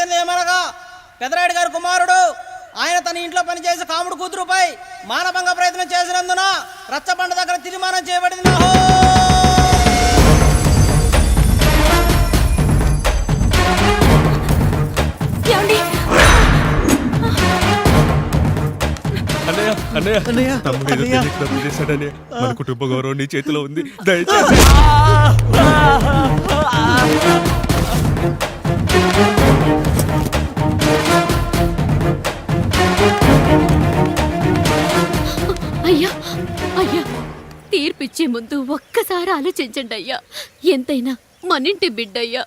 తెలియజేయడం ఏమనగా పెదరాయుడు గారి కుమారుడు ఆయన తన ఇంట్లో పనిచేసే కాముడు కూతురుపై మానభంగ ప్రయత్నం చేసినందున రచ్చబండ దగ్గర తీర్మానం చేయబడింది. మన కుటుంబ గౌరవం నీ చేతిలో ఉంది, దయచేసి. అయ్యా అయ్యా, తీర్పిచ్చే ముందు ఒక్కసారి ఆలోచించండి అయ్యా. ఎంతైనా మనింటి బిడ్డయ్యా.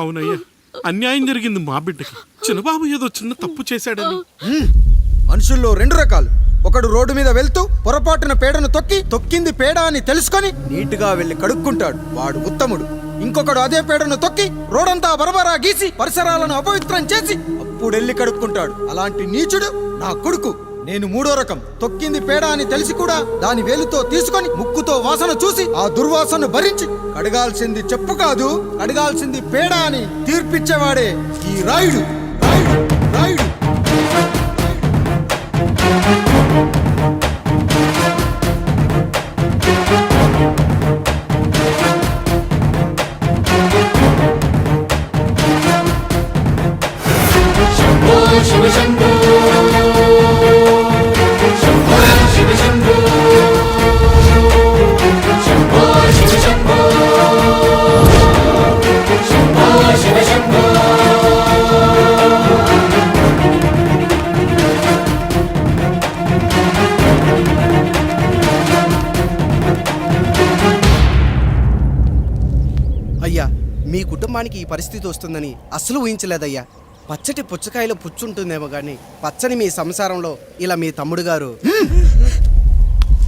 అవునయ్యా, అన్యాయం జరిగింది మా బిడ్డకి. చిన్నబాబు ఏదో చిన్న తప్పు చేశాడని. మనుషుల్లో రెండు రకాలు. ఒకడు రోడ్డు మీద వెళ్తూ పొరపాటున పేడను తొక్కింది పేడ అని తెలుసుకొని నీట్గా వెళ్లి కడుక్కుంటాడు, వాడు ఉత్తముడు. ఇంకొకడు అదే పేడను తొక్కి రోడంతా బరబరా గీసి పరిసరాలను అపవిత్రం చేసి అప్పుడెళ్ళి కడుక్కుంటాడు. అలాంటి నీచుడు నా కొడుకు. నేను మూడో రకం. తొక్కింది పేడ అని తెలిసి కూడా దాని వేలుతో తీసుకొని ముక్కుతో వాసన చూసి ఆ దుర్వాసన భరించి కడగాల్సింది చెప్పు కాదు, కడగాల్సింది పేడ అని తీర్పిచ్చేవాడే ఈ రాయుడు. రాయుడు రాయుడు అయ్యా, మీ కుటుంబానికి ఈ పరిస్థితి వస్తుందని అసలు ఊహించలేదయ్యా. పచ్చటి పుచ్చకాయలో పుచ్చుంటుందేమో గాని పచ్చని మీ సంసారంలో ఇలా మీ తమ్ముడు గారు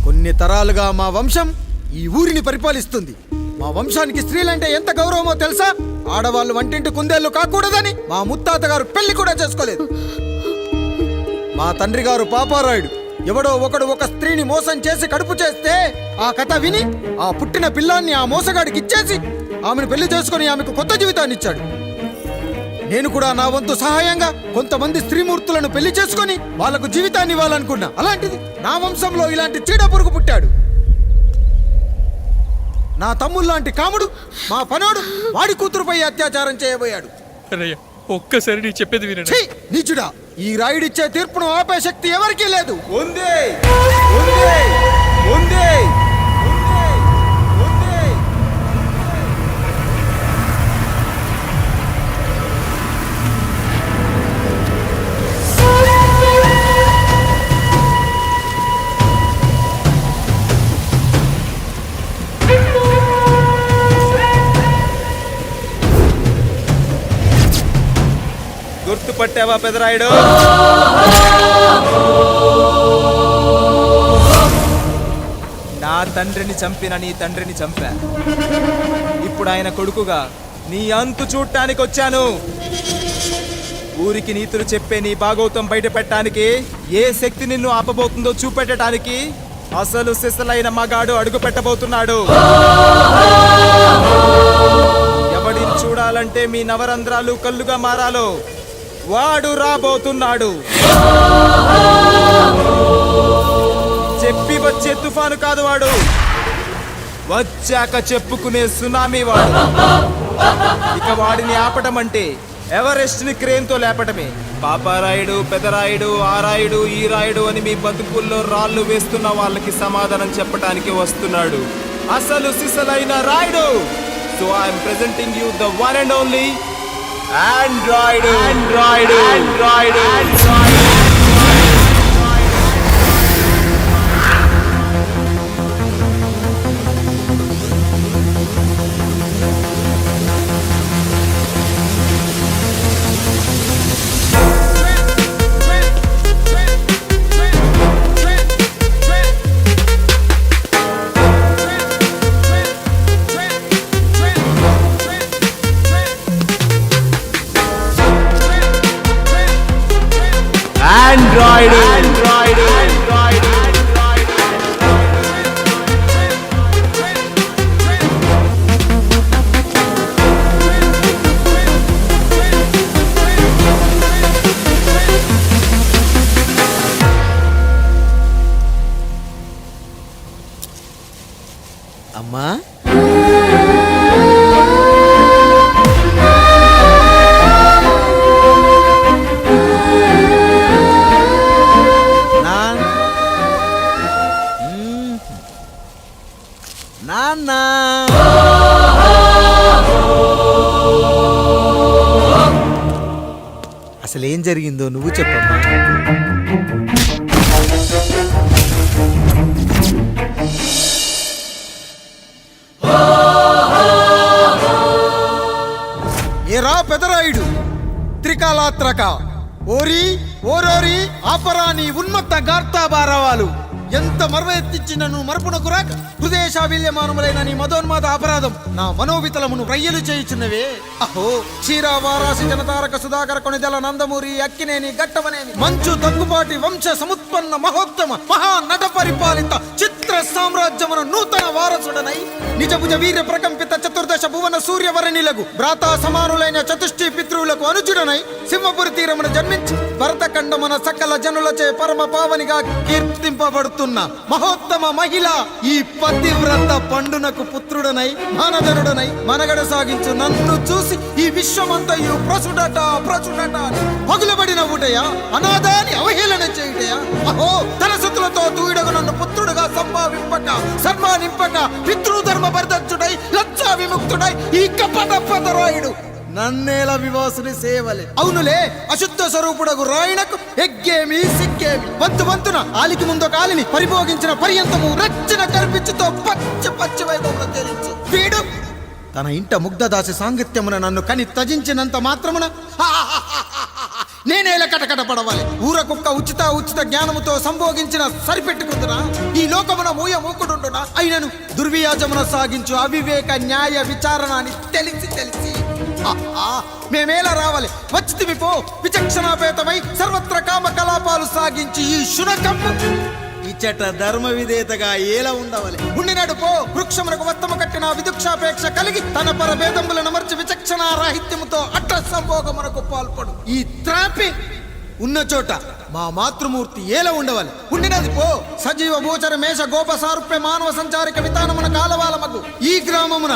కొన్ని తరాలుగా మా వంశం ఈ ఊరిని పరిపాలిస్తుంది. మా వంశానికి స్త్రీలంటే ఎంత గౌరవమో తెలుసా? ఆడవాళ్ళు వంటింటి కుందేళ్లు కాకూడదని మా ముత్తాత గారు పెళ్లి కూడా చేసుకోలేదు. మా తండ్రి గారు పాపారాయుడు ఎవడో ఒకడు ఒక స్త్రీని మోసం చేసి కడుపు చేస్తే ఆ కథ విని ఆ పుట్టిన పిల్లాన్ని ఆ మోసగాడికి ఇచ్చేసి ఆమెను పెళ్లి చేసుకుని ఆమెకు కొత్త జీవితాన్ని ఇచ్చాడు. నేను కూడా నా వంతు సహాయంగా కొంతమంది స్త్రీమూర్తులను పెళ్లి చేసుకుని వాళ్లకు జీవితాన్ని ఇవ్వాలనుకున్నా. అలాంటిది నా వంశంలో ఇలాంటి చీడ పురుగు పుట్టాడు. నా తమ్ముళ్ళలాంటి కాముడు మా పనోడు వాడి కూతురుపై అత్యాచారం చేయబోయాడు. ఒక్కసారి నీ చెప్పేది వినండి. నీచుడా, ఈ రాయుడిచ్చే తీర్పును ఆపే శక్తి ఎవరికీ లేదు. గుర్తుపట్టావా పెదరాయుడు? నా తండ్రిని చంపిన నీ తండ్రిని చంపా. ఇప్పుడు ఆయన కొడుకుగా నీ అంతు చూడటానికి వచ్చాను. ఊరికి నీతులు చెప్పే నీ భాగవతం బయట పెట్టడానికి ఏ శక్తి నిన్ను ఆపబోతుందో చూపెట్టడానికి అసలు సిసలైన మగాడు అడుగు పెట్టబోతున్నాడు. ఎవడిని చూడాలంటే మీ నవరంధ్రాలు కళ్ళుగా మారాలో వాడు రాబోతున్నాడు. చెప్పి వచ్చే తుఫాను కాదు వాడు, వచ్చాక చెప్పుకునే సునామీ వాడు. ఇక వాడిని ఆపటం అంటే ఎవరెస్ట్ ని క్రేన్ తో లేపటమే. పాపారాయుడు, పెదరాయుడు, ఆ రాయుడు, ఈ రాయుడు అని మీ బతుకుల్లో రాళ్లు వేస్తున్న వాళ్ళకి సమాధానం చెప్పడానికి వస్తున్నాడు అసలు సిసలైన Rayudu. So I'm presenting you the one and only Android. నాన్న అసలు ఏం జరిగిందో నువ్వు చెప్పమ్మా. ఏరా పెదరాయుడు త్రికాలాత్రక ఓరి ఓరోరి ఆపరాని ఉన్మత్త గార్తాబారవాలు ఎంత మర్వెత్తించిన నువ్వు మరపునకు రాక హృదయశావిల్యమానములైన నీ మదోన్మాద అపరాధం నా మనోవితలమును రయ్యలు చేయుచున్నవే. అహో క్షీర వారాసి జనతారక సుధాకర కొనిదల నందమూరి అక్కినేని గట్టవనేని మంచు దగ్గుపాటి వంశ సముత్పన్న మహోత్తమ మహా నట పరిపాలిత చిత్ర సామ్రాజ్యమున నూతన వారసుడనై నిజభుజ వీర్య ప్రకంపిత చతుర్దశ భువన సూర్యవరణిలకు భ్రాతా సమానులైన చతుష్టి పితృవులకు అనుజుడనై సింహపురి తీరమున జన్మించి భరతఖండమున సకల జనులచే పరమ పావనిగా కీర్తింపబడుతున్న మహోత్తమ మహిళ ఈ పతివ్రత పండునకు పుత్రుడనై మానధనుడనై మనగడ సాగించు నన్ను చూసి ఈ విశ్వమంతయు ప్రచుడట పగులబడిన ఊటయా అనాథాన్ని అవహేళన చేయుటయా. అహో తన సుతులతో దూడగు నన్ను పుత్రుడుగా సంభావింపక సన్మానింపక పితృధర్మ పరిదక్షుడై లజ్జా విముక్తుడై ఈ కపట పదరాయుడు నన్నేల వివాసుని సేవలే. అవునులే అశుద్ధ స్వరూపుడగు రాయణకు ఎగ్గేమి సిగ్గేమి వంతున ఆలికి ముందు కాలిని పరిభోగించిన పర్యంతము రచ్చన కల్పించుతో పచ్చి వైభవంలో తేలించు వీడు తన ఇంట ముగ్ధదాసి సాంగత్యమున నన్ను కని తజించినంత మాత్రమున నేనేలా కటకట పడవాలి. ఊర కుక్క ఉచిత జ్ఞానముతో సంభోగించిన సరిపెట్టుకుంటున్నా ఈ లోకమున మూకుడుండునా అయినను దుర్వ్యాజమున సాగించు అవివేక న్యాయ విచారణ అని తెలిసి మేమేలా రావాలి వచ్చితిమి పో విచక్షణాపేతమై సర్వత్ర కామ కలాపాలు సాగించి ఈ శునకమ్ము ఇచ్చట ధర్మ విధేతగా ఏలా ఉండవాలి. ఉండినాడు పో వృక్షమునకు వత్తము కట్టిన విదుక్షాపేక్ష కలిగి తన పరభేదములను మర్చి విచక్షణ రాహిత్యముతో అట్ట సంభోగమునకు పాల్పడు ఈ త్రాపి ఉన్న చోట మా మాతృమూర్తి ఏలా ఉండవాలి. ఉండినది పో సజీవ భూచర మేష గోప సారూప్య మానవ సంచారిక విధానమున కాలవాలమగు ఈ గ్రామమున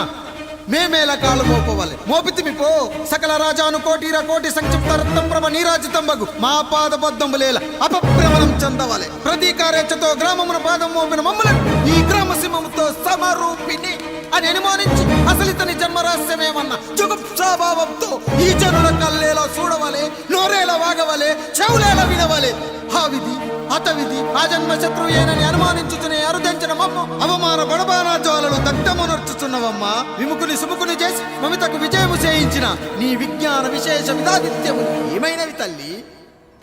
మేమేలా కాలు మోపవాలి. మోపితిమి పో సకల రాజాను కోటి సంక్షిప్త రత్నప్రభ నీరాజితంబగు మా పాదబద్ధములేల అపభ్రమణం చెందవాలి. ప్రతీకారేచ్ఛతో గ్రామమున పాదం మోపిన మమ్మలను ఈ గ్రామ సింహముతో సమరూపిణి అని అనుమానించి అసలితని జన్మరహస్యమేమన్నా జుగుప్సాభావంతో ఈ జనుల కల్లేలా చూడవాలి, నోరేలా వాగవాలి, చెవులేలా వినవాలి. ఆ విధి హతవిధి ఆ జన్మ శత్రుయేనని అనుమానించుచునే అరుదించిన మమ్మ అవమాన బడబానా జ్వాలలు దగ్ధమునర్చుచున్నవమ్మా. విముకుని సుముకుని చేసి మమితకు విజయము చేయించిన నీ విజ్ఞాన విశేష విధాదిత్యము ఏమైనవి తల్లి.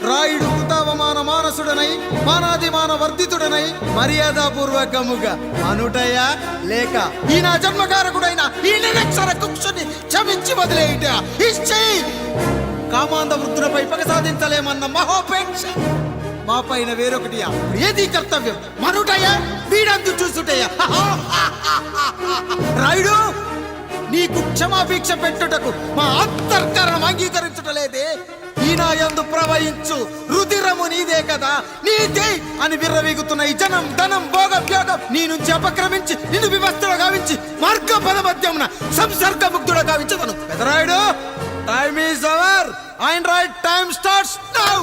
రాయుడు కృతావమాన మానసుడనై మానాదిమాన వర్ధితుడనై మర్యాదాపూర్వకముగా అనుటయా లేక ఈ నా జన్మకారకుడైన ఈ నిరక్షర కుక్షుని క్షమించి వదిలేయుట ఇచ్చేయి. కామాంధ వృద్ధులపై పగ సాధించలేమన్న మహోపేక్ష మా పైన వేరొకటియా ఏది కర్తవ్యం మనుటయా వీడందు చూసుటయా. రాయుడు నీకు క్షమాభిక్ష పెట్టుటకు మా అంతర్కరణం అంగీకరించుటలేదే. ఈనాయందు ప్రవహించు రుధిరము నీదే కదా నీదే అని విర్రవీగుతున్న ఈ జనం ధనం భోగభ్యోగం నీ నుంచి అపక్రమించి నిన్ను వివస్థలో గావించి మార్గ పదమధ్యమున సంసర్గ ముగ్ధుడ గావించదను. Pedarayudu time is our and right time starts now.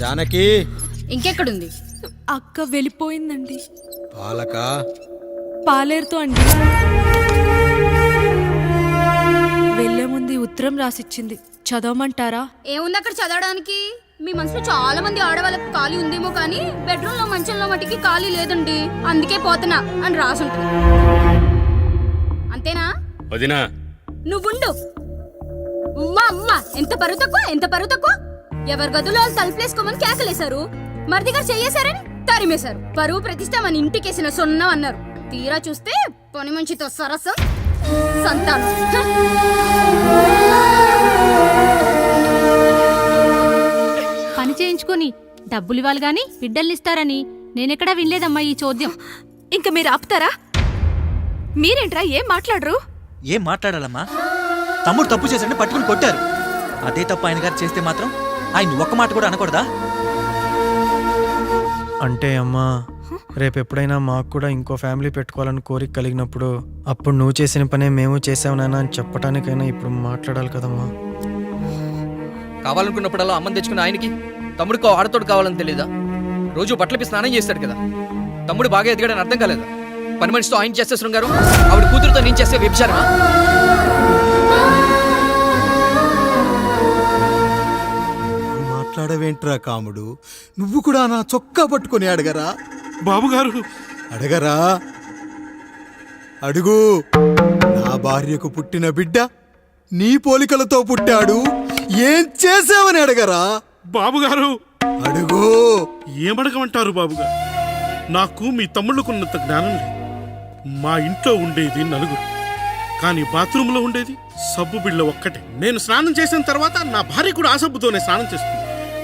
Janaki ఇంకెక్కడుంది? అక్క వెళ్ళిపోయిందండి. పాలక పాలేరుతో అండి. వెళ్లే ముందు ఉత్తరం రాసిచ్చింది, చదవమంటారా? ఏముంది అక్కడ చదవడానికి? మీ మనసులో చాలా మంది ఆడవాళ్ళకి ఖాళీ ఉందేమో కానీ బెడ్రూమ్ లో మంచంలో మట్టికి ఖాళీ లేదండి, అందుకే పోతున్నా అని రాసుంటుంది. అంతేనా వదినా? నువ్వుండు. అమ్మ ఎంత పరువు తక్కువ ఎవరి గదులో వాళ్ళు తలుపులేసుకోమని కేకలేశారు, మరిదిగారు చెయ్యేశారని తరిమేశారు. పరువు ప్రతిష్ట మన ఇంటికేసిన సొన్నం అన్నారు. తీరా చూస్తే పని మంచితో సరసం సంతానం. పని చేయించుకొని డబ్బులు ఇవ్వాలి గాని బిడ్డల్నిస్తారని నేనెక్కడా వినలేదమ్మా ఈ చోద్యం. ఇంక మీరు ఆపుతారా? మీరేంట్రా ఏం మాట్లాడరు? ఏం మాట్లాడాలమ్మా? తమ్ముడు తప్పు చేశాడని పట్టుకుని కొట్టారు. అదే తప్పు ఆయన గారు చేస్తే మాత్రం ఆయన ఒక్క మాట కూడా అనకూడదా? అంటే అమ్మా, రేపు ఎప్పుడైనా మాకు కూడా ఇంకో ఫ్యామిలీ పెట్టుకోవాలని కోరిక కలిగినప్పుడు అప్పుడు నువ్వు చేసిన పనే మేము చేసావునైనా అని చెప్పడానికైనా ఇప్పుడు మాట్లాడాలి కదమ్మా. కావాలనుకున్నప్పుడల్లా అమ్మని తెచ్చుకున్న ఆయనకి తమ్ముడికో ఆడతోడు కావాలని తెలీదా? రోజు బట్టలపి స్నానం చేస్తాడు కదా. తమ్ముడు బాగా ఎదిగాడని అర్థం కాలేదా? పని మనిషితో ఆయన చేస్తే శృంగారం, ఆవిడ కూతురుతో నేను చేస్తే వ్యభిచారమా? మాట్లాడవేంట్రా కాముడు? నువ్వు కూడా నా చొక్కా పట్టుకొని అడగరా? బాబుగారు, అడగరా? అడుగు. నా భార్యకు పుట్టిన బిడ్డ నీ పోలికలతో పుట్టాడు, ఏం చేసావని అడగరా? బాబుగారు, అడుగు. ఏమడగమంటారు బాబుగారు? నాకు మీ తమ్ముళ్ళకున్నంత జ్ఞానం లేదు. మా ఇంట్లో ఉండేది నలుగురు, కానీ బాత్రూంలో ఉండేది సబ్బు బిళ్ళ ఒక్కటే. నేను స్నానం చేసిన తర్వాత నా భార్య కూడా ఆ సబ్బుతోనే స్నానం చేస్తుంది.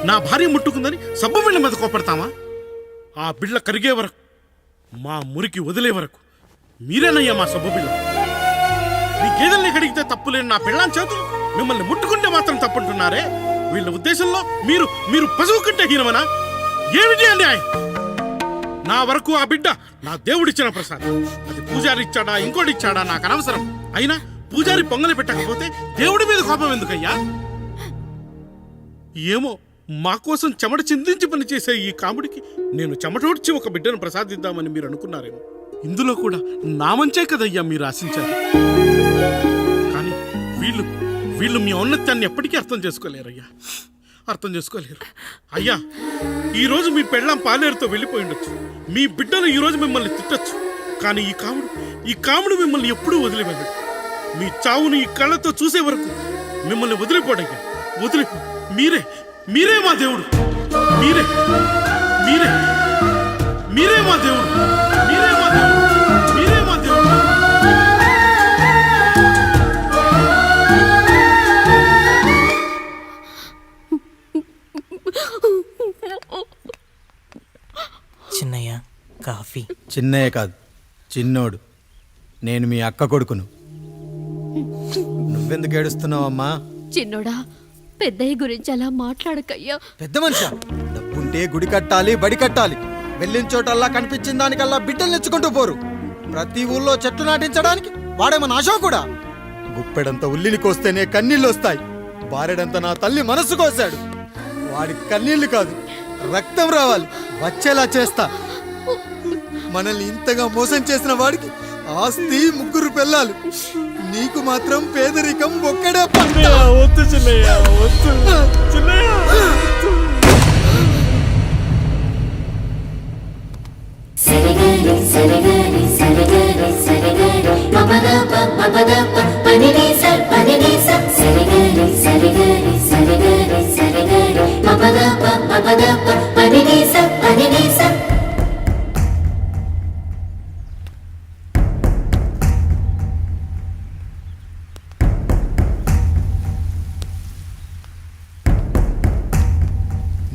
నా భార్య ముట్టుకుందని సబ్బు బిళ్ళ మీద కోపడతామా? ఆ బిళ్ళ కరిగే వరకు, మా మురికి వదిలే వరకు మీరేనయ్యా మా సబ్బు బిళ్ళ. మీ గేదెల్ని కడిగితే తప్పులేని నా పిల్లని చేతులు మిమ్మల్ని ముట్టుకుంటే మాత్రం తప్పుంటున్నారే. వీళ్ళ ఉద్దేశంలో మీరు మీరు పశువు కంటే హీనమనా? ఏమిటి అన్యాయం? నా వరకు ఆ బిడ్డ నా దేవుడిచ్చిన ప్రసాదం. అది పూజారి ఇచ్చాడా ఇంకోటి ఇచ్చాడా నాకు అనవసరం. అయినా పూజారి పొంగలి పెట్టకపోతే దేవుడి మీద కోపం ఎందుకయ్యా? ఏమో, మా కోసం చెమట చిందించి పనిచేసే ఈ కాముడికి నేను చెమటోడ్చి ఒక బిడ్డను ప్రసాదిద్దామని మీరు అనుకున్నారేమో. ఇందులో కూడా నా మంచే కదయ్యా మీరు ఆశించారు. కానీ వీళ్ళు వీళ్ళు మీ ఔన్నత్యాన్ని ఎప్పటికీ అర్థం చేసుకోలేరయ్యా, అర్థం చేసుకోలేరు. అయ్యా, ఈరోజు మీ పాలేరుతో వెళ్ళిపోయి ఉండొచ్చు, మీ బిడ్డలు ఈరోజు మిమ్మల్ని తిట్టచ్చు. కానీ ఈ కాముడు మిమ్మల్ని ఎప్పుడూ వదిలిపోయాడు. మీ చావును ఈ కళ్ళతో చూసే వరకు మిమ్మల్ని వదిలిపోడయ్యా, వదిలిపో. మీరే మా దేవుడు, మీరే మీరే మీరే మా దేవుడు, మీరే మా దేవుడు, మీరే మా దేవుడు. చిన్నయ్య కాఫీ. చిన్నయ్య కాదు, చిన్నోడు. నేను మీ అక్క కొడుకును. నువ్వెందుకు ఏడుస్తున్నావమ్మా? చిన్నోడా, పెద్దయ్య గురించి అలా మాట్లాడకయ్యా. పెద్ద మనిషా, డబ్బుంటే గుడి కట్టాలి, బడి కట్టాలి. వెళ్ళిన చోటల్లా కనిపించిన దానికల్లా బిడ్డలు నెచ్చుకుంటూ పోరు. ప్రతి ఊళ్ళో చెట్లు నాటించడానికి వాడేమన్నా అశోకుడా? గుప్పెడంత ఉల్లిని కోస్తేనే కన్నీళ్ళు వస్తాయి. బారెడంత నా తల్లి మనసు కోసాడు. వాడి కన్నీళ్లు కాదు, రక్తం రావాలి, వచ్చేలా చేస్తా. మనల్ని ఇంతగా మోసం చేసిన వాడికి ఆస్తి 3 పిల్లలు, నీకు మాత్రం పేదరికం ఒక్కడే. వద్దు చిన్నయ్య, వద్దు చిన్నయ్య.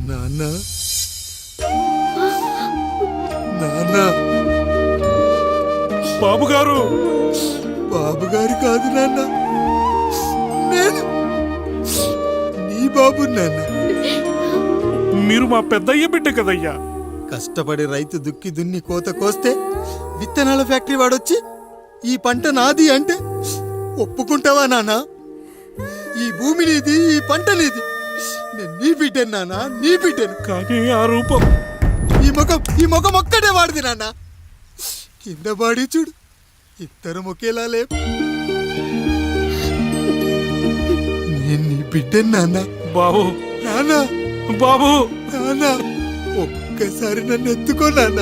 నాన్న, నాన్న. బాబుగారు, బాబుగారు కాదు నాన్న, నేను నీ బాబు నాన్న. మీరు మా పెద్దయ్య బిడ్డ కదయ్యా. కష్టపడి రైతు దుక్కి దున్ని కోత కోస్తే విత్తనాల ఫ్యాక్టరీ వాడొచ్చి ఈ పంట నాది అంటే ఒప్పుకుంటావా నాన్న? ఈ భూమి నీది, ఈ పంట నీది. నేను నీ బిడ్డను నాన్న, నీ బిడ్డను. కానీ ఆ రూపం, ఈ ముఖం ఒక్కడే వాడిది నాన్న. కింద బాడీ చూడు, ఇద్దరం ఒకేలా లేవు. నేను నీ బిడ్డను నాన్న. బాబు, నాన్న, బాబు, నాన్న, ఒక్కసారి నన్ను ఎత్తుకో నాన్న.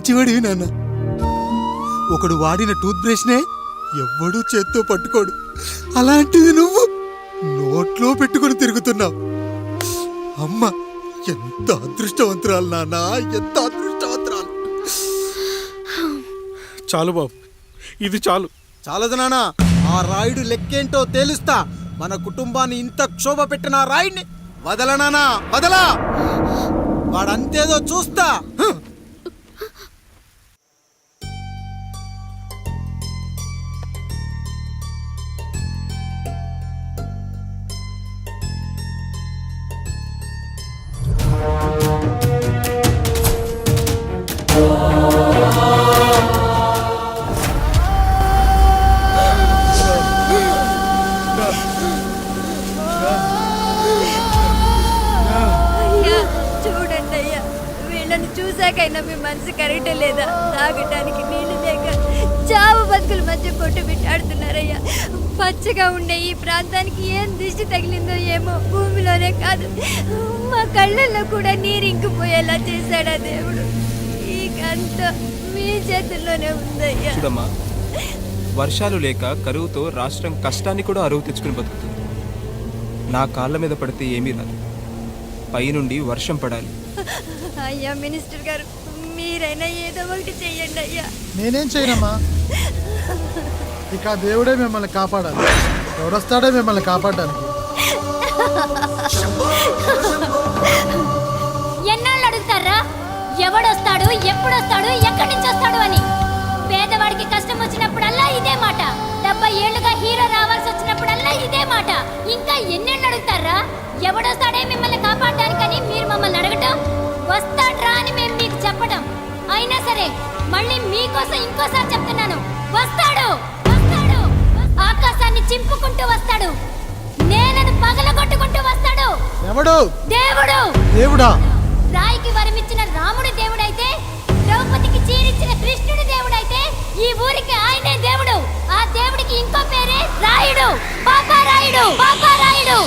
మంచివాడివి నాన్న. ఒకడు వాడిన టూత్ బ్రష్నే ఎవ్వడూ చేత్తో పట్టుకోడు, అలాంటిది నువ్వు నోట్లో పెట్టుకుని తిరుగుతున్నావు. అమ్మ ఎంత అదృష్టవంతురాలు నాన్న, ఎంత అదృష్టవంతురాలు. చాలు బాబు, ఇది చాలు. చాలదు నాన్న, ఆ రాయుడు లెక్కేంటో తేలుస్తా. మన కుటుంబాన్ని ఇంత క్షోభ పెట్టిన ఆ రాయుడిని వదలనానా, వదలా. వాడంతేదో చూస్తా. అయ్యా చూడండి అయ్యా, వీళ్ళని చూసాకైనా మీ మనసు కరెక్ట్ లేదా? తాగటానికి నీళ్లు లేక చావు బతుకుల మధ్య కొట్టు పెట్టాడుతున్నారయ్యా. పచ్చగా ఉండే ఈ ప్రాంతానికి ఏం దిష్టి తగిలిందో ఏమో, భూమిలోనే కాదు మా కళ్ళల్లో కూడా నీరు ఇంకిపోయేలా చేశాడా దేవుడు. ఈకంతా మీ చేతుల్లోనే ఉందయ్యా. చూడమ్మా, వర్షాలు లేక కరువుతో రాష్ట్రం కష్టాన్ని కూడా అరువు తెచ్చుకుని బతుకుతుంది. నా కాళ్ళ మీద పడితే ఏమీ రాదు, పైనుండి వర్షం పడాలి. అయ్యా మినిస్టర్ గారు, మీరైనా ఏదో ఒకటి చెయ్యండి అయ్యా. నేనేం చేయనమ్మా, ఇక దేవుడే మిమ్మల్ని కాపాడాలి. ఎవడొస్తాడే మిమ్మల్ని కాపాడడానికి? ఎన్నాళ్ళు అడుగుతారా ఎవడొస్తాడు, ఎప్పుడొస్తాడు, ఎక్కడి నుంచి వస్తాడు అని? పేదవాడికి కష్టం వచ్చినప్పుడల్లా ఇదే మాట. 70 ఏళ్లుగా హీరో రావాల్సి వచ్చినప్పుడల్లా ఇదే మాట. ఇంకా ఎన్నెళ్ళు అడుగుతారా ఎవడొస్తాడే మిమ్మల్ని కాపాడడానికని? మీరు మమ్మల్ని అడగటం, వస్తాడ్రా అని మేము మీకు చెప్పడం. అయినా సరే మళ్ళీ మీకోసం ఇంకోసారి చెప్తున్నాను, వస్తాడు, వస్తాడు. ఆకాశాన్ని చింపుకుంటూ వస్తాడు, నేలను పగలగొట్టుకుంటూ వస్తాడు. ఎవడు? దేవుడు. దేవుడా? రాయికి వరమిచ్చిన రాముడు దేవుడైతే, ద్రౌపదికి చీరిచ్చిన కృష్ణుడు దేవుడైతే, ఈ ఊరికి ఆయనే దేవుడు. ఆ దేవుడికి ఇంకో పేరే రాయుడు, పాపారాయుడు, పాపారాయుడు.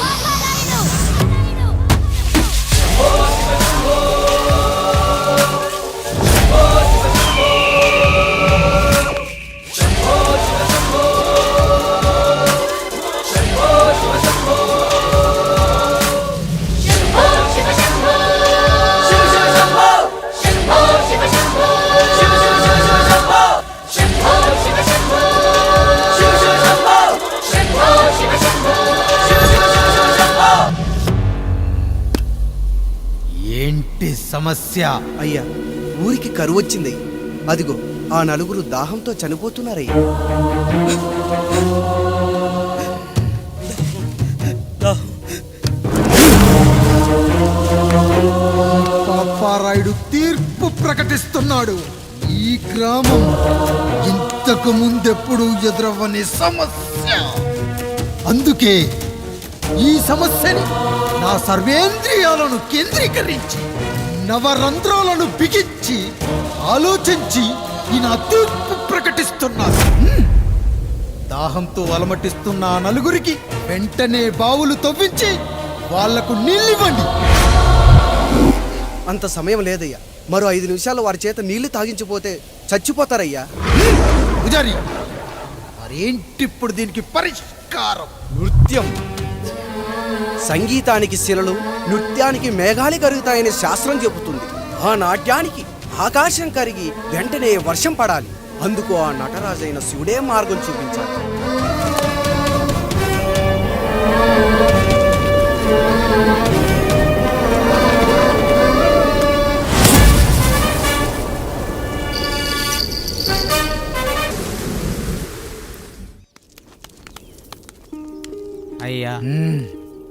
ఏంటి సమస్య? అయ్యా, ఊరికి కరువు వచ్చింది. అదిగో ఆ నలుగురు దాహంతో చనిపోతున్నారయ్యా. పాపారాయుడు తీర్పు ప్రకటిస్తున్నాడు. ఈ గ్రామం ఇంతకు ముందెప్పుడు ఎదురవ్వని సమస్య. అందుకే ఈ సమస్యని నా సర్వేంద్రియాలను కేంద్రీకరించి, నవరంధ్రాలను బిగించి ఆలోచించి ఈ నా తీర్పు ప్రకటిస్తున్నాను. దాహంతో అలమటిస్తున్న ఆ నలుగురికి వెంటనే బావులు తవ్వించి వాళ్లకు నీళ్ళివ్వండి. అంత సమయం లేదయ్యా. మరో 5 నిమిషాల్లో వారి చేత నీళ్లు తాగించిపోతే చచ్చిపోతారయ్యా. పూజారి, మరేంటి ఇప్పుడు దీనికి పరిష్కారం? నృత్యం. సంగీతానికి శిలలు, నృత్యానికి మేఘాలు కరుగుతాయని శాస్త్రం చెబుతుంది. ఆ నాట్యానికి ఆకాశం కరిగి వెంటనే వర్షం పడాలి. అందుకు ఆ నటరాజైన శివుడే మార్గం చూపించాలి. అయ్యా,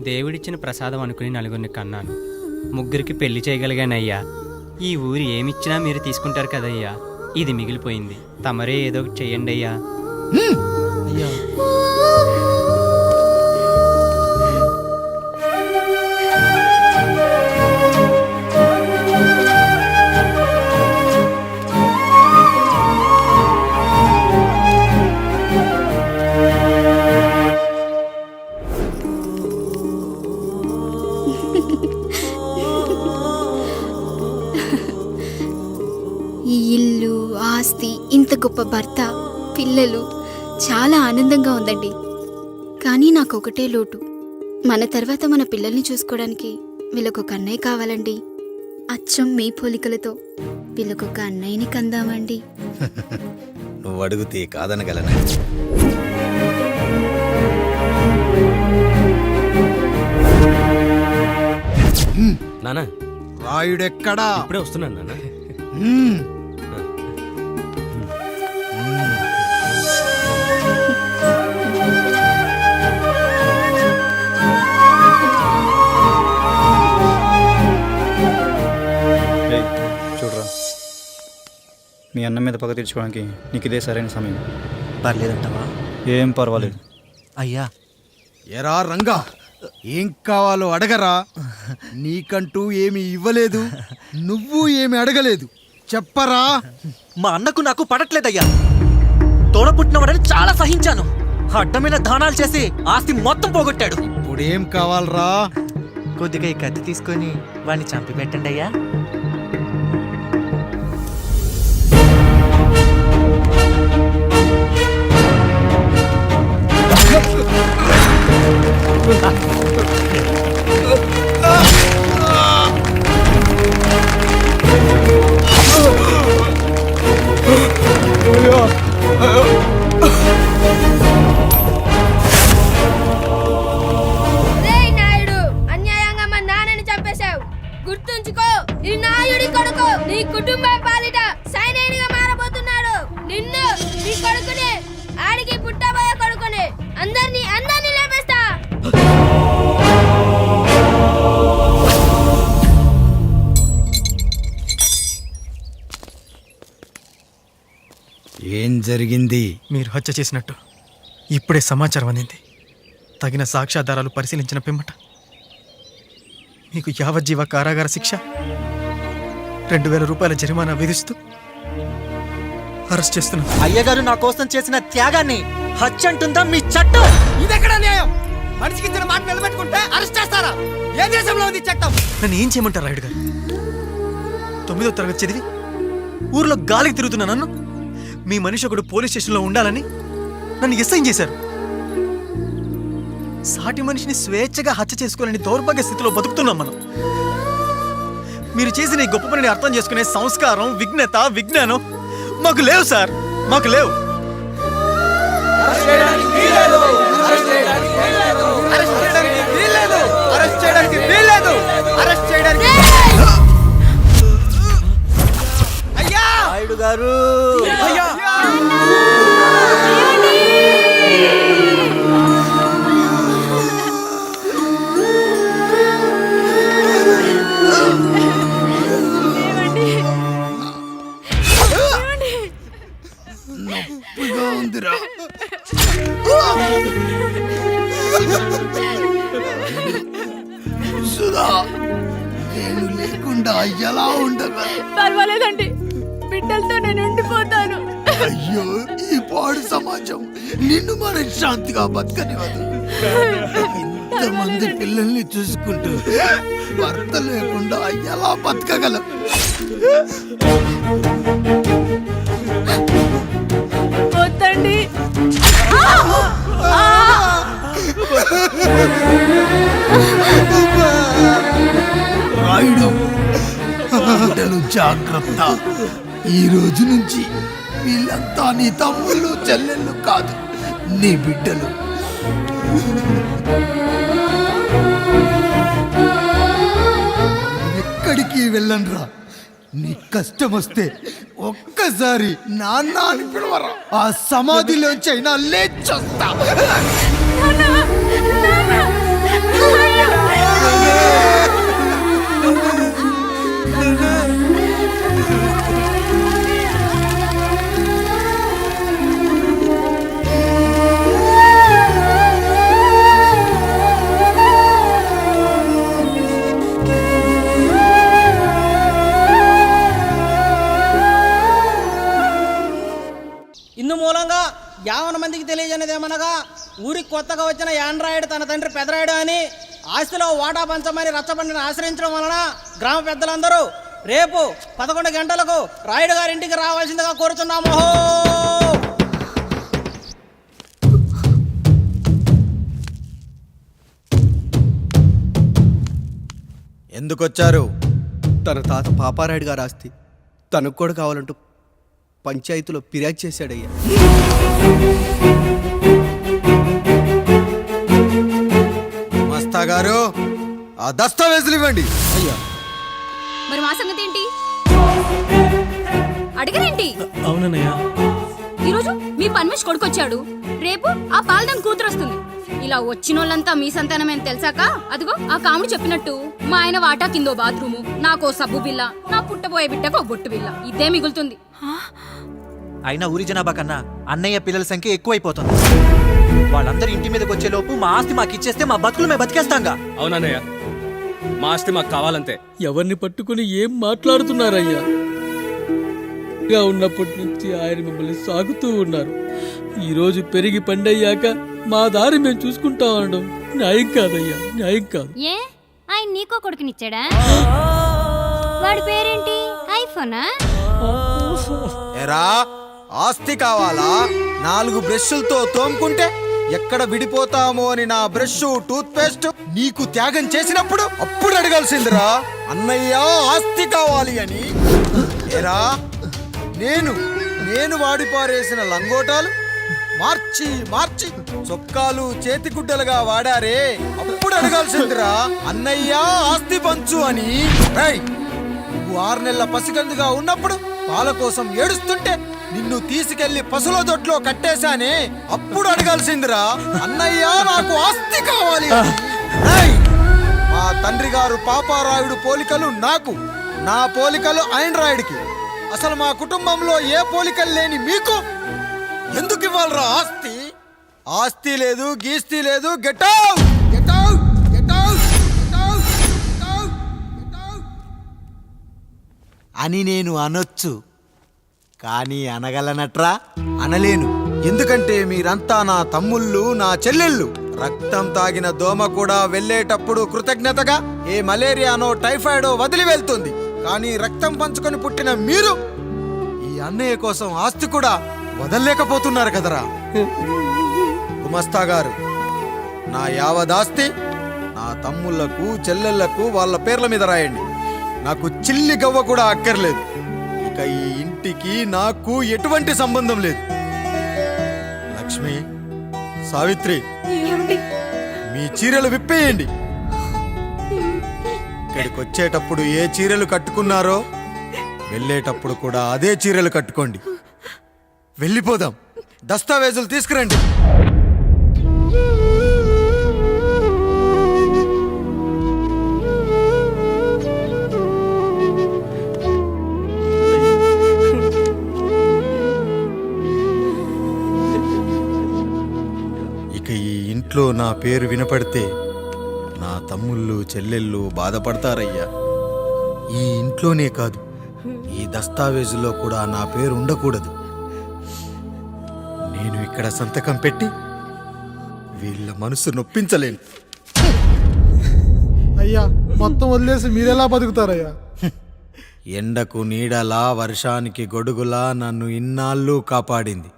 దేవుడిచ్చిన ప్రసాదం అనుకుని నలుగురిని కన్నాను. 3 పెళ్లి చేయగలిగానయ్యా. ఈ ఊరు ఏమిచ్చినా మీరు తీసుకుంటారు కదయ్యా. ఇది మిగిలిపోయింది, తమరే ఏదో ఒకటి చెయ్యండి అయ్యా. ఈ ఇల్లు, ఇంత గొప్ప భర్త, పిల్లలు, చాలా ఆనందంగా ఉందండి. కానీ నాకు ఒకటే లోటు. మన తర్వాత మన పిల్లల్ని చూసుకోవడానికి వీళ్ళకొక అన్నయ్య కావాలండి. అచ్చం మీ పోలికలతో వీళ్ళకొక అన్నయ్యని కందామండి. నువ్వు అడిగితే కాదనగలనా? నానా రాయుడెక్కడా? ఇప్పుడే వస్తున్నాను నాన్న. చూడరా, మీ అన్నం మీద పగ తీర్చుకోవడానికి నీకు ఇదే సరైన సమయం. పర్లేదంటావా? ఏం పర్వాలేదు. అయ్యా, ఎరా రంగా, ఏం కావాలో అడగరా. నీకంటూ ఏమి ఇవ్వలేదు, నువ్వు ఏమి అడగలేదు. చెప్పరా. మా అన్నకు నాకు పడట్లేదయ్యా. తోడ పుట్టినవాడని చాలా సహించాను. అడ్డమైన దానాలు చేసి ఆస్తి మొత్తం పోగొట్టాడు. ఇప్పుడేం కావాలరా? కొద్దిగా ఈ కత్తి తీసుకొని వాడిని చంపి పెట్టండి అయ్యా. నాయుడు, అన్యాయంగా మా నాన్నని చంపేశావు. గుర్తుంచుకో, ఈ నాయుడి కొడుకు నీ కుటుంబం పాలిట సైనికుడిగా మారబోతున్నాడు. నిన్ను, నీ కొడుకుని, ఆడికి పుట్టబోయే కొడుకుని అందరినీ లేపేస్తా. ఏం జరిగింది? మీరు హత్య చేసినట్టు ఇప్పుడే సమాచారం అందింది. తగిన సాక్ష్యాధారాలు పరిశీలించిన పిమ్మట మీకు యావజ్జీవ కారాగార శిక్ష, 2000 రూపాయల జరిమానా విధిస్తూ అరెస్ట్ చేస్తున్నాను. అయ్యగారు నా కోసం చేసిన త్యాగాన్ని హత్య అంటుందా మీ చట్టం? ఇదెక్కడ న్యాయం? మనిషికి ఇచ్చిన మాట నిలబెట్టుకుంటే అరెస్ట్ చేస్తారా? ఏ దేశంలో ఉంది చట్టం? నన్ను ఏం చేయమంటారు రాయుడు గారు? 9వ తరగతి చదివి ఊర్లో గాలికి తిరుగుతున్నా నన్ను మీ మనిషి ఒకడు పోలీస్ స్టేషన్లో ఉండాలని నన్ను ఎస్ఐ చేశారు. సాటి మనిషిని స్వేచ్ఛగా హత్య చేసుకోవాలని దౌర్భాగ్య స్థితిలో బతుకుతున్నాం మనం. మీరు చేసిన ఈ గొప్ప పనిని అర్థం చేసుకునే సంస్కారం, విజ్ఞత, విజ్ఞానం మాకు లేవు సార్, మాకు లేవు. నాయుడు గారు, నొప్పిగా ఉందిరా. సుధా, నేను లేకుండా ఎలా ఉండగా? పర్వాలేదండి, బిడ్డలతో నేను ఉండిపోతాను. అయ్యో, ఈ పాడు సమాజం నిన్ను మనశ్శాంతిగా బతకనివ్వదు. ఇంతమంది పిల్లల్ని చూసుకుంటూ భర్త లేకుండా ఎలా బతకగలం? వద్దండి. రాయుడు, బిడ్డలు జాగ్రత్త. ఈ రోజు నుంచి వీళ్ళంతా నీ తమ్ముళ్ళు, చెల్లెళ్ళు కాదు, నీ బిడ్డలు. ఎక్కడికి వెళ్ళనురా. నీ కష్టం వస్తే ఒక్కసారి నాన్న అని పిలవరా. ఆ సమాధిలోంచి అయినా లేచొస్తా. ఇందు మూలంగా 50 మందికి తెలియజేయనిదేమనగా, ఊరికి కొత్తగా వచ్చిన యాండ్రాయిడ్ తన తండ్రి పెదరాయుడు అని ఆస్తిలో వాటా పంచమని రచ్చబండిని ఆశ్రయించడం వలన గ్రామ పెద్దలందరూ రేపు 11 గంటలకు రాయుడు గారింటికి రావాల్సిందిగా కోరుతున్నాము. ఎందుకొచ్చారు? తన తాత పాపారాయుడు గారు ఆస్తి తనకు కూడా కావాలంటూ పంచాయతీలో ఫిర్యాదు చేశాడయ్యా. మస్తా గారు, ఆ దస్తావేజులు ఇవ్వండి. అయ్యా, మరి మా సంగతి ఏంటి? అడగరేంటి? అవునన్నయ్య, ఈరోజు మీ పన్మేష్ కొడుకొచ్చాడు, రేపు ఆ పాలదం కూతురు వస్తుంది. ఇలా వచ్చినోళ్ళంతా మీ సంతానమే అని తెలిసాక అదిగో ఆ కాముడు చెప్పినట్టు మా ఆయన వాటా కిందో బాత్రూము, నాకో సబ్బు బిల్ల, నా పుట్టబోయే బిడ్డకో బొట్టు బిల్ల, ఇదే మిగులుతుంది. అయినా ఊరి జనాభా కన్నా అన్నయ్య పిల్లల సంఖ్య ఎక్కువైపోతుంది. వాళ్ళందరూ ఇంటి మీదకి వచ్చే లోపు మా ఆస్తి మాకు ఇచ్చేస్తే మా బతుకులు మేము బతికేస్తాంగా. అవునన్నయ్య, మా ఆస్తి మాకు కావాలంతే. ఎవరిని పట్టుకుని ఏం మాట్లాడుతున్నారయ్యా? ఉన్నప్పటి నుంచి ఆయన మిమ్మల్ని సాగుతూ ఉన్నారు. ఈ రోజు పెరిగి పండయ్యాక మా దారి మేము చూసుకుంటాం అనడం న్యాయం కాదయ్యా, న్యాయం కాదు. ఏ ఆయన నీకో కొడుకునిచ్చాడా? వాడి పేరేంటి? ఐఫోనా? ఎరా, ఆస్తి కావాలా? 4 బ్రష్లతో తోముకుంటే ఎక్కడ విడిపోతామో అని నా బ్రష్ టూత్ పేస్ట్ నీకు త్యాగం చేసినప్పుడు అప్పుడు అడగాల్సిందిరా, అన్నయ్య ఆస్తి కావాలి అని. ఎరా, నేను వాడిపారేసిన లంగోటాలు మార్చి మార్చి చొక్కాలు చేతిగుడ్డలుగా వాడారే, అప్పుడు అడగాల్సిందిరా, అన్నయ్య ఆస్తి పంచు అని. నువ్వు 6 నెలల పసికందుగా ఉన్నప్పుడు పాల కోసం ఏడుస్తుంటే నిన్ను తీసుకెళ్లి పసుల దొట్లో కట్టేశానే, అప్పుడు అడగాల్సిందిరా, అన్నయ్య నాకు ఆస్తి కావాలి అని. మా తండ్రి గారు పాపారాయుడు పోలికలు నాకు, నా పోలికలు ఆయనరాయుడికి. అసలు మా కుటుంబంలో ఏ పోలికలు లేని మీకు ఎందుకు ఇవ్వాలరా ఆస్తి? ఆస్తి లేదు, గీస్తి లేదు. Get out, get out, get out, get out, get out, get out అని నేను అనొచ్చు, కానీ అనగలనట్రా? అనలేను. ఎందుకంటే మీరంతా నా తమ్ముళ్ళు, నా చెల్లెళ్ళు. రక్తం తాగిన దోమ కూడా వెళ్ళేటప్పుడు కృతజ్ఞతగా ఏ మలేరియానో టైఫాయిడో వదిలి వెళ్తుంది. కానీ రక్తం పంచుకొని పుట్టిన మీరు ఈ అన్నయ్య కోసం ఆస్తి కూడా వదల్లేకపోతున్నారు కదరా. గుమస్తా గారు, నా యావదాస్తి నా తమ్ముళ్లకు, చెల్లెళ్లకు వాళ్ళ పేర్ల మీద రాయండి. నాకు చిల్లి గవ్వ కూడా అక్కర్లేదు. ఇక ఈ ఇంటికి నాకు ఎటువంటి సంబంధం లేదు. లక్ష్మి, సావిత్రి, మీ చీరలు విప్పేయండి. ఇక్కడికి వచ్చేటప్పుడు ఏ చీరలు కట్టుకున్నారో వెళ్ళేటప్పుడు కూడా అదే చీరలు కట్టుకోండి. వెళ్ళిపోదాం. దస్తావేజులు తీసుకురండి. ఇక ఈ ఇంట్లో నా పేరు వినపడితే నా తమ్ముళ్ళు, చెల్లెళ్ళు బాధపడతారయ్యా. ఈ ఇంట్లోనే కాదు, ఈ దస్తావేజులో కూడా నా పేరు ఉండకూడదు. నేను ఇక్కడ సంతకం పెట్టి వీళ్ళ మనసు నొప్పించలేను. అయ్యా, మొత్తం వదిలేసి మీరెలా బతుకుతారయ్యా? ఎండకు నీడలా, వర్షానికి గొడుగులా నన్ను ఇన్నాళ్ళు కాపాడింది.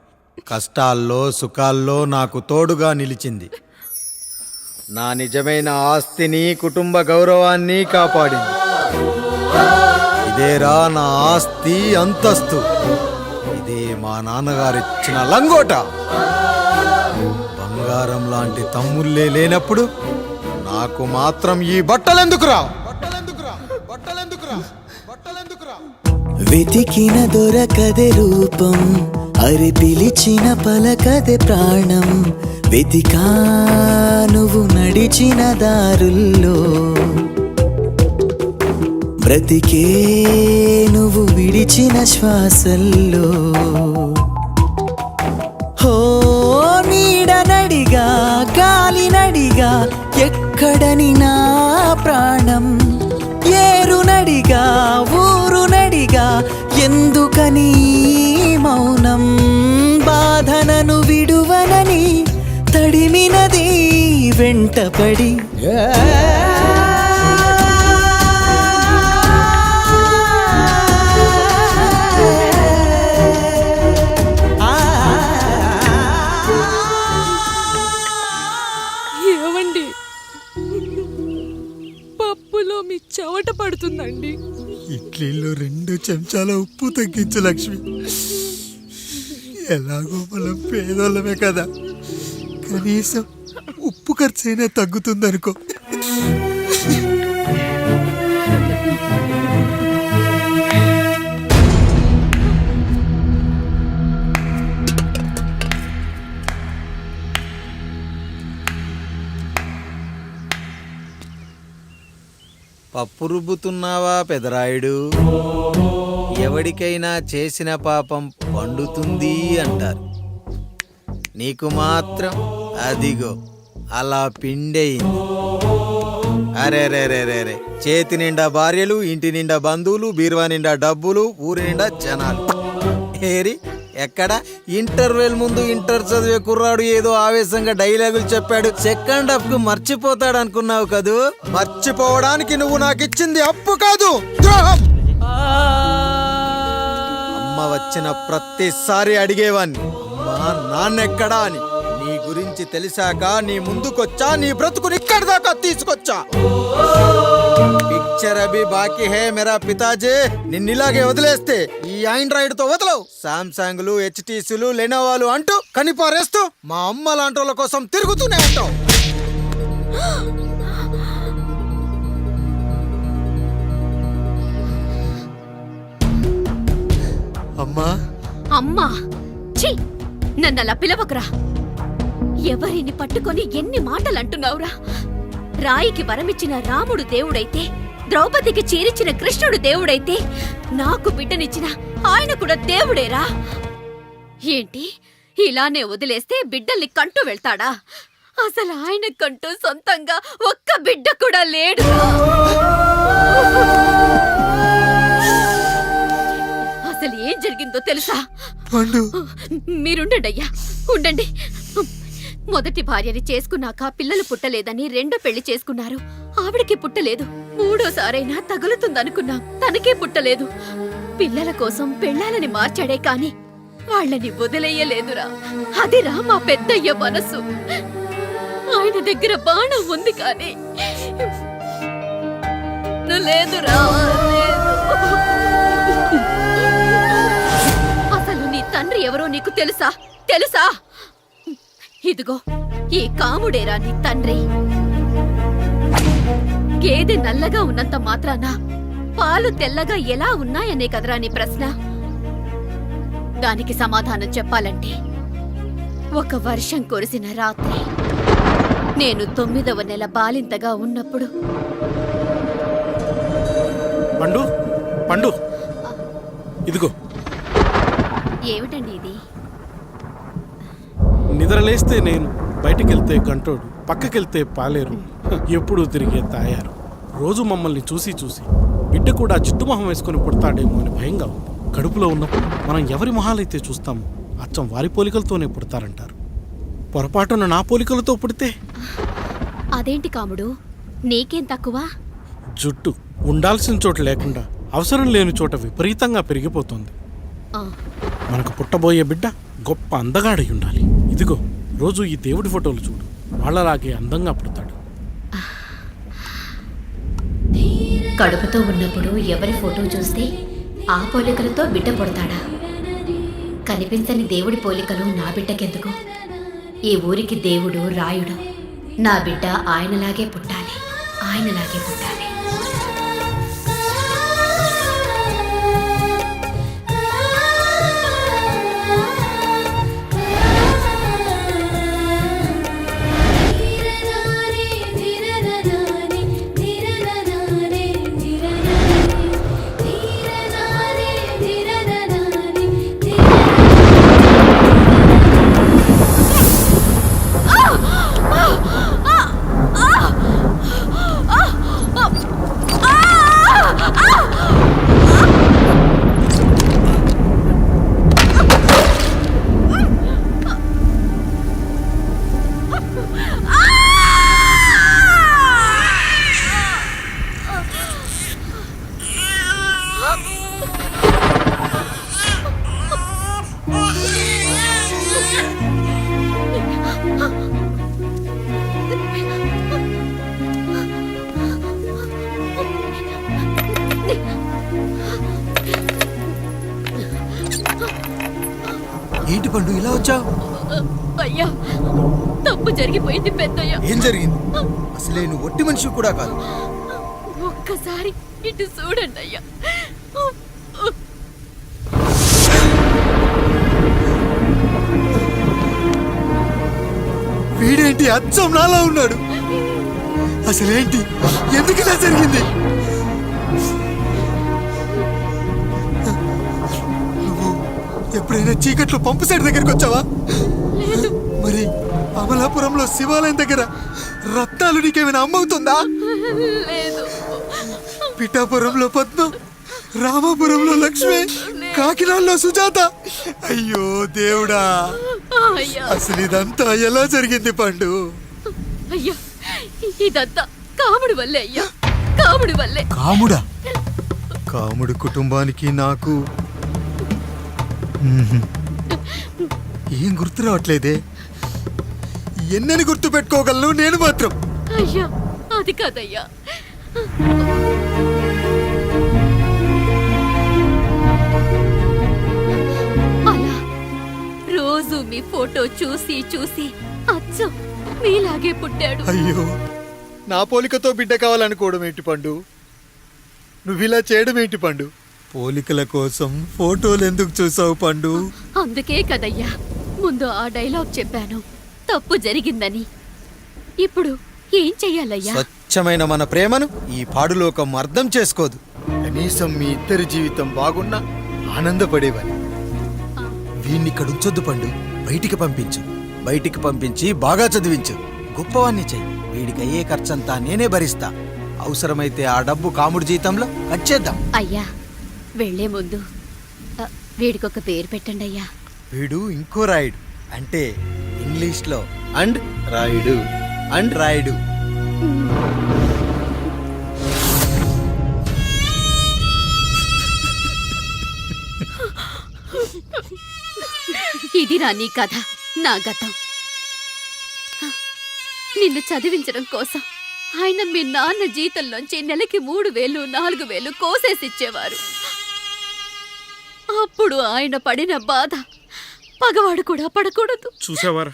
కష్టాల్లో సుఖాల్లో నాకు తోడుగా నిలిచింది. నా నిజమైన ఆస్తిని, కుటుంబ గౌరవాన్ని కాపాడింది. ఇదేరా నా ఆస్తి, అంతస్తు. ఇదే మా నాన్నగారిచ్చిన లంగోట. బంగారం లాంటి తమ్ముళ్ళే లేనప్పుడు నాకు మాత్రం ఈ బట్టలెందుకురా? వెతికిన దొరకదే రూపం, అరి పిలిచిన పలకదే ప్రాణం. వెతికా నువ్వు నడిచిన దారుల్లో, బ్రతికే నువ్వు విడిచిన శ్వాసల్లో. హో నీడనడిగా, గాలినడిగా, ఎక్కడని నా ప్రాణం. ఏరునడిగా, ఊరునడిగా, ఎందుకని మౌనం. బాధనను విడువనని తడిమినది వెంటపడి. చేతిలో మీ చెవట పడుతుందండి. ఇడ్లీలో 2 చెంచాల ఉప్పు తగ్గించు లక్ష్మి. ఎలాగో మనం పేదోళ్ళమే కదా, కనీసం ఉప్పు ఖర్చైనా తగ్గుతుందనుకో. పప్పు రుబ్బుతున్నావా పెదరాయుడు? ఎవడికైనా చేసిన పాపం పండుతుంది అంటారు, నీకు మాత్రం అదిగో అలా పిండయింది. అరే రే రే రే రే, చేతి నిండా భార్యలు, ఇంటి నిండా బంధువులు, బీరువా నిండా డబ్బులు, ఊరి నిండా జనాలు. ఏరి ఎక్కడ? ఇంటర్వెల్ ముందు ఇంటర్ చదివే కుర్రాడు ఏదో ఆవేశంగా డైలాగులు చెప్పాడు, సెకండ్ హాఫ్ కు మర్చిపోతాడు అనుకున్నావు కదూ? మర్చిపోవడానికి నువ్వు నాకు ఇచ్చింది అప్పు కాదు, ద్రోహం. అమ్మ వచ్చిన ప్రతిసారి అడిగేవాన్ని, అమ్మా నాన్నెక్కడా అని. నీ గురించి తెలిసాక నీ ముందుకొచ్చా, నీ బ్రతుకుని ఇక్కడి దాకా తీసుకొచ్చా. పిక్చర్ అభి బాకీ హే మేరా పితాజీ. నిన్నిలాగే వదిలేస్తే ఈ ఆండ్రాయిడ్ తో వదలవు. సామ్సంగ్లు, హెచ్టీసీలు, లెనోవాలు అంటూ కనిపారేస్తూ మా అమ్మ లాంటి వాళ్ళ కోసం తిరుగుతూనే ఉంటావు. అమ్మా అమ్మా, ఛీ, నన్ను అలా పిలవకురా. ఎవరిని పట్టుకొని ఎన్ని మాటలు అంటున్నావురా? రాయికి వరమిచ్చిన రాముడు దేవుడైతే, ద్రౌపదికి చీరిచిన కృష్ణుడు దేవుడైతే, నాకు బిడ్డనిచ్చిన ఆయన కూడా దేవుడేరా. ఏంటి ఇలానే వదిలేస్తే బిడ్డల్ని కంటూ వెళ్తాడా? అసలు ఆయన కంటూ సొంతంగా ఒక్క బిడ్డ కూడా లేడు. అసలు ఏం జరిగిందో తెలుసా? మీరుండండి అయ్యా, ఉండండి. మొదటి భార్యని చేసుకున్నాక పిల్లలు పుట్టలేదని రెండో పెళ్లి చేసుకున్నారు. ఆవిడకి పుట్టలేదు. మూడోసారైనా తగులుతుందనుకున్నాం, తనకే పుట్టలేదు. పిల్లల కోసం పెళ్ళాలని మార్చాడే కాని వాళ్ళని వదిలేయలేదురా. అదిరా మా పెద్దయ్య మనసు. ఆయన దగ్గర బాణం ఉంది కానీ లేదురా, లేదు. అసలు నీ తండ్రి ఎవరో నీకు తెలుసా? తెలుసా? ఇదిగో ఈ కాముడేరా నీ తండ్రి. గేదె నల్లగా ఉన్నంత మాత్రాన పాలు తెల్లగా ఎలా ఉన్నాయనే కదరా నీ ప్రశ్న. దానికి సమాధానం చెప్పాలంటే, ఒక వర్షం కురిసిన రాత్రి నేను 9వ నెల బాలింతగా ఉన్నప్పుడు. పండు పండు, ఇదిగో. ఏమిటండి ఇది? నిద్రలేస్తే నేను, బయటికెళ్తే గంటోడు, పక్కకెళ్తే పాలేరు, ఎప్పుడూ తిరిగే తాయారు. రోజు మమ్మల్ని చూసి చూసి బిడ్డ కూడా చిట్టుమొహం వేసుకుని పుడతాడేమో అని భయంగా ఉంది. కడుపులో ఉన్నప్పుడు మనం ఎవరి మొహాలైతే చూస్తామో అచ్చం వారి పోలికలతోనే పుడతారంటారు. పొరపాటున నా పోలికలతో పుడితే? అదేంటి కాముడు, నీకేం తక్కువ? జుట్టు ఉండాల్సిన చోట లేకుండా అవసరం లేని చోట విపరీతంగా పెరిగిపోతుంది. మనకు పుట్టబోయే బిడ్డ గొప్ప అందగాడై ఉండాలి. ఇదిగో రోజు ఈ దేవుడి ఫోటోలు చూడు, వాళ్ళలాగే అందంగా పుడతాడు. కడుపుతో ఉన్నప్పుడు ఎవరి ఫోటో చూస్తే ఆ పోలికలతో బిడ్డ పుడతాడా? కనిపించని దేవుడి పోలికలు నా బిడ్డకెందుకు? ఈ ఊరికి దేవుడు రాయుడు. నా బిడ్డ ఆయనలాగే పుట్టాలి, ఆయనలాగే పుట్టాలి. పండు ఇలా వచ్చావు? అయ్యా తప్పు జరిగిపోయింది పెద్దయ్యా. ఏం జరిగింది? అసలే నువ్వు ఒట్టి మనిషి కూడా కాదు. ఒక్కసారి ఇటు చూడండి అయ్యా. వీడేంటి అచ్చం నాలా ఉన్నాడు? అసలేంటి, ఎందుకు ఇలా జరిగింది? నువ్వు ఎప్పుడైనా చీకట్లో పంపు సైడ్ దగ్గరికి వచ్చావా? మరి అమలాపురంలో శివాలయం దగ్గర రత్నాలు నీకేమైనా అమ్మవుతుందా? పిఠాపురంలో పద్మ, రామాపురంలో లక్ష్మి, కాకినాడలో సుజాత. అయ్యో దేవుడా, అసలు ఇదంతా ఎలా జరిగింది పండు? అయ్యా ఇదంతా కాముడి వల్లే అయ్యా, కాముడి వల్లే. కాముడా? కాముడి కుటుంబానికి నాకు ఏం గుర్తు రావట్లేదే. ఎన్నని గుర్తు పెట్టుకోగలను నేను మాత్రం? అయ్యా అది కాదయ్యా. అలా రోజు మీ ఫోటో చూసి చూసి అచ్చం మీలాగే పుట్టాడు. అయ్యో, నా పోలికతో బిడ్డ కావాలనుకోవడం ఏంటి పండు? నువ్వు ఇలా చేయడం ఏంటి పండు? పోలికల కోసం ఫోటోలు ఎందుకు చూసావు పండు? అందుకే కదయ్యా ముందు ఆ డైలాగ్ చెప్పాను, తప్పు జరిగిందని. ఇప్పుడు ఏం చెయ్యాలయ్యా? స్వచ్ఛమైన మన ప్రేమను ఈ పాడులోకం అర్థం చేసుకోదు. కనీసం మీ ఇద్దరి జీవితం బాగున్నా ఆనందపడేవాని. వీణ్ణి ఇక్కడ ఉంచొద్దు పండు, బయటికి పంపించు. బయటికి పంపించి బాగా చదివించు, గొప్పవాణ్ణి చెయ్యి. వీడికి అయ్యే ఖర్చంతా నేనే భరిస్తా. అవసరమైతే ఆ డబ్బు కాముడి జీతంలో వచ్చేద్దాం. అయ్యా వెళ్లే ముందు వీడికొక పేరు పెట్టండి అయ్యా. వీడు ఇంకో రాయుడు, అంటే ఇంగ్లీష్లో అండ్ రాయుడు, అండ్ రాయుడు. ఇది రా నీ కథ, నా గతం. నిన్ను చదివించడం కోసం ఆయన మీ నాన్న జీతంలోంచి నెలకి 3,000, 4,000 కోసేసిచ్చేవారు. అప్పుడు ఆయన పడిన బాధ పగవాడు కూడా పడకూడదు. చూసావారా,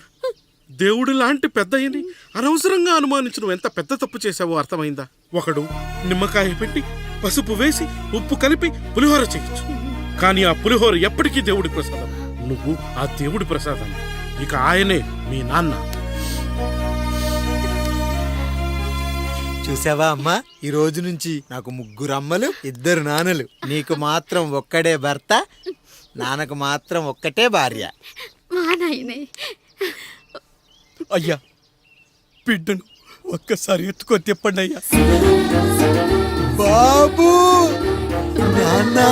దేవుడు లాంటి పెద్దయ్యని అనవసరంగా అనుమానించడం ఎంత పెద్ద తప్పు చేసావో అర్థమైందా? ఒకడు నిమ్మకాయ పెట్టి పసుపు వేసి ఉప్పు కలిపి పులిహోర చేయొచ్చు, కానీ ఆ పులిహోర ఎప్పటికీ దేవుడి ప్రసాదం. నువ్వు ఆ దేవుడి ప్రసాదం, ఇక ఆయనే మీ నాన్న. చూసావా అమ్మా, ఈ రోజు నుంచి నాకు 3 అమ్మలు 2 నాన్నలు. నీకు మాత్రం ఒక్కడే భర్త, నాన్నకు మాత్రం ఒక్కటే భార్య. మా నాయనే. అయ్యా, బిడ్డను ఒక్కసారి ఎత్తుకొని తిప్పండి అయ్యా. బాబు, నాన్నా,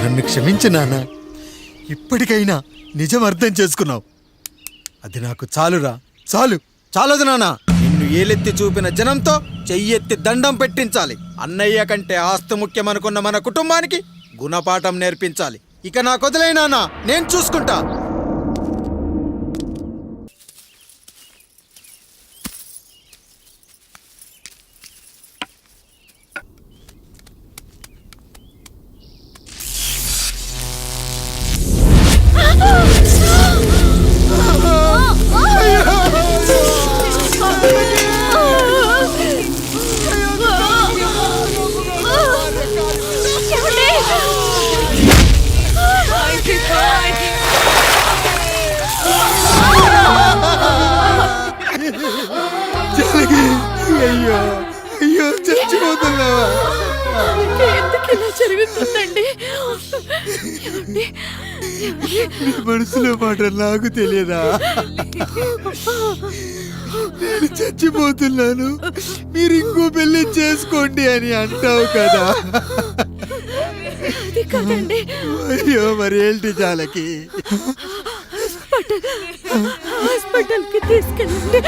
నన్ను క్షమించు నాన్న. ఇప్పటికైనా నిజం అర్థం చేసుకున్నావు. అది నాకు చాలురా, చాలు. చాలదు నాన్న, నిన్ను ఏలెత్తి చూపిన జనంతో చెయ్యెత్తి దండం పెట్టించాలి. అన్నయ్య కంటే ఆస్తి ముఖ్యమనుకున్న మన కుటుంబానికి గుణపాఠం నేర్పించాలి. ఇక నాకు వదిలే నాన్న, నేను చూసుకుంటా. అయ్యో అయ్యో, చచ్చిపోతున్నావా? ఎందుకు ఇలా జరుగుతుందండి? మనసులో మాట నాకు తెలియదా? నేను చచ్చిపోతున్నాను, మీరు ఇంకో పెళ్లి చేసుకోండి అని అంటావు కదా. అయ్యో, మరి ఏంటి జాలకి? హాస్పిటల్కి తీసుకెళ్ళండి.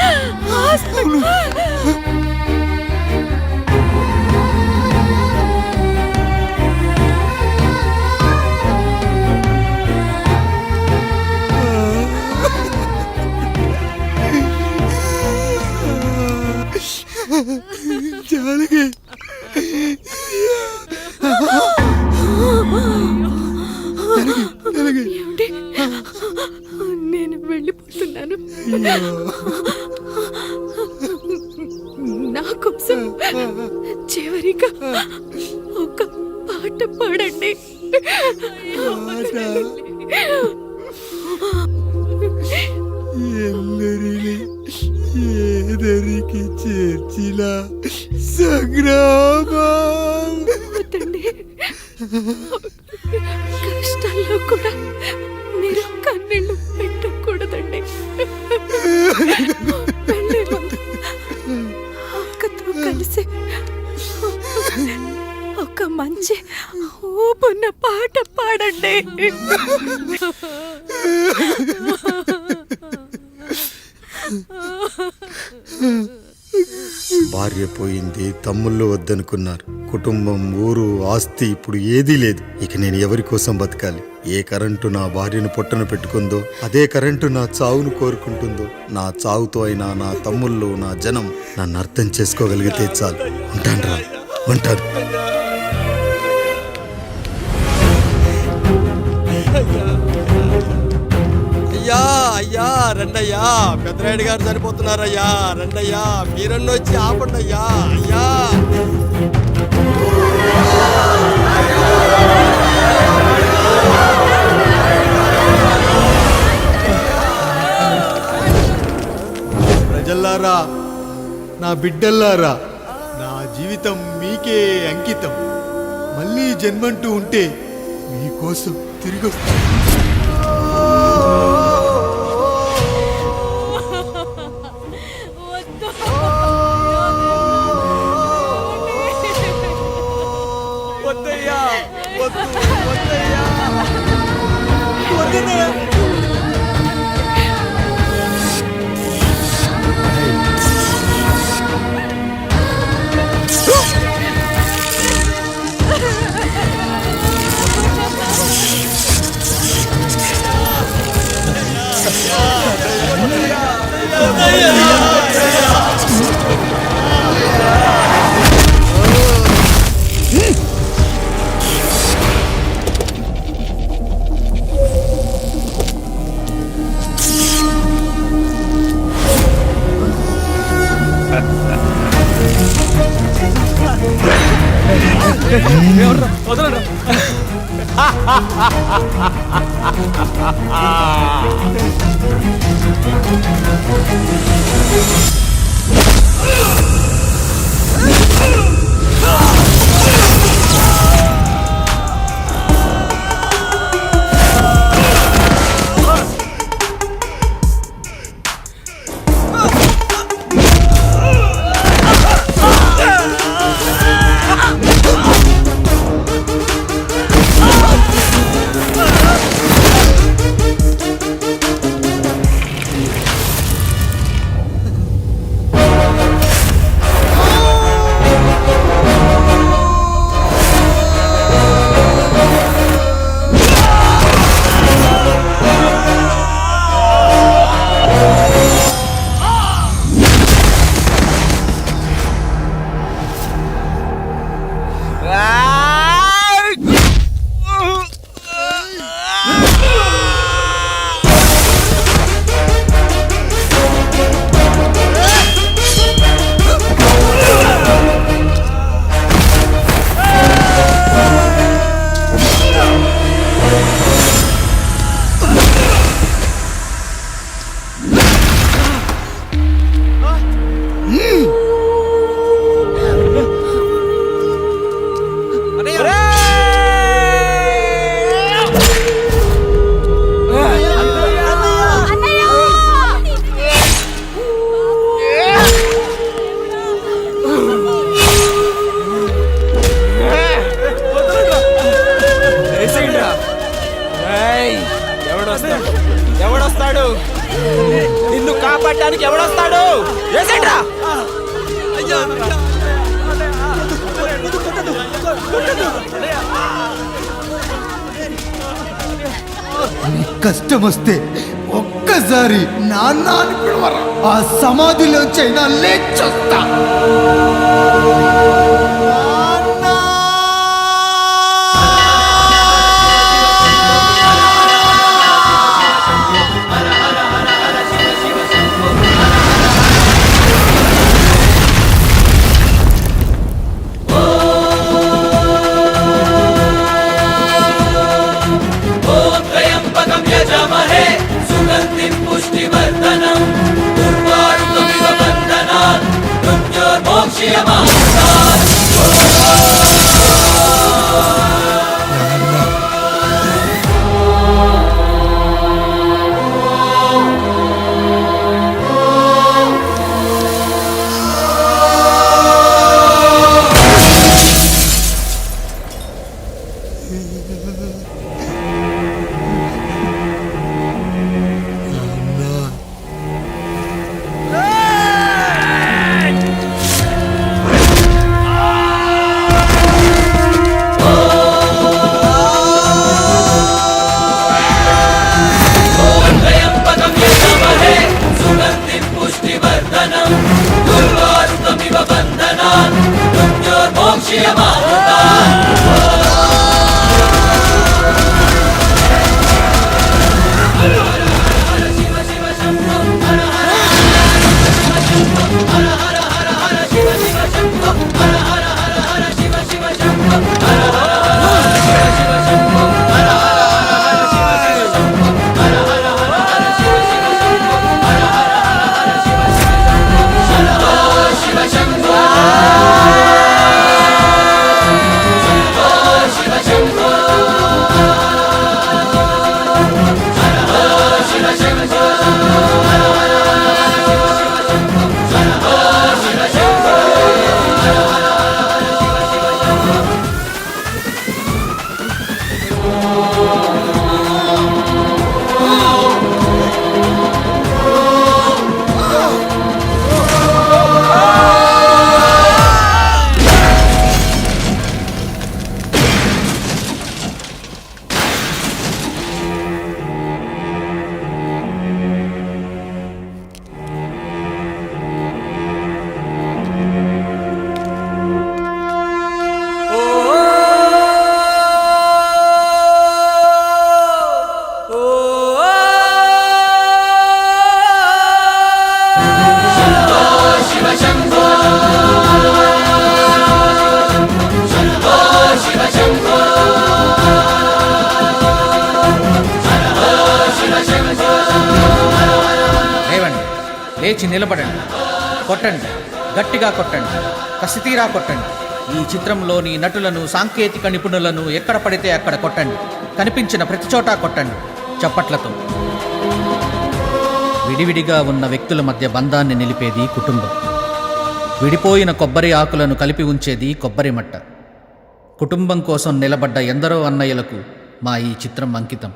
జానకి ఏమండి? నేను వెళ్ళిపోతున్నాను. నా కోసం చివరిగా ఒక పాట పాడండి. ಎಲ್ಲರಿಲಿ ఏదరికి చేర్చిన సంగ్రామ వద్దండి. కష్టాల్లో కూడా మీరు కన్నీళ్ళు పెట్టకూడదండి. వెళ్ళే ముందు అక్కతో కలిసి ఒక మంచి ఊపున్న పాట పాడండి. భార్య పోయింది, తమ్ముళ్ళు వద్దనుకున్నారు, కుటుంబం, ఊరు, ఆస్తి ఇప్పుడు ఏదీ లేదు. ఇక నేను ఎవరి కోసం బతకాలి? ఏ కరెంటు నా భార్యను పొట్టన పెట్టుకుందో అదే కరెంటు నా చావును కోరుకుంటుందో. నా చావుతో అయినా నా తమ్ముళ్ళు, నా జనం నన్ను అర్థం చేసుకోగలిగితే చాలు. ఉంటాను రా, ఉంటాను. అయ్యా అయ్యా రండయ్యా, పెద్దరాయుడు గారు చనిపోతున్నారయ్యా, రండయ్యా, మీరన్న వచ్చి ఆపండి అయ్యా. అయ్యా ప్రజల్లారా, నా బిడ్డల్లారా, నా జీవితం మీకే అంకితం. మళ్ళీ జన్మంటూ ఉంటే మీకోసం తిరిగి వస్తాను. ఎవడొస్తాడు? నిన్ను కాపాడటానికి ఎవడొస్తాడు? ఏసేంట్రా? కష్టం వస్తే ఒక్కసారి ఒక్కసారి నాన్న అని పిలవరా, ఆ సమాధిలోంచైనా లేచొస్తా. లేచి నిలబడండి, కొట్టండి, గట్టిగా కొట్టండి, కసితీరా కొట్టండి. ఈ చిత్రంలోని నటులను, సాంకేతిక నిపుణులను ఎక్కడ పడితే అక్కడ కొట్టండి. కనిపించిన ప్రతి చోట కొట్టండి చప్పట్లతో. విడివిడిగా ఉన్న వ్యక్తుల మధ్య బంధాన్ని నిలిపేది కుటుంబం. విడిపోయిన కొబ్బరి ఆకులను కలిపి ఉంచేది కొబ్బరి మట్ట. కుటుంబం కోసం నిలబడ్డ ఎందరో అన్నయ్యలకు మా ఈ చిత్రం అంకితం.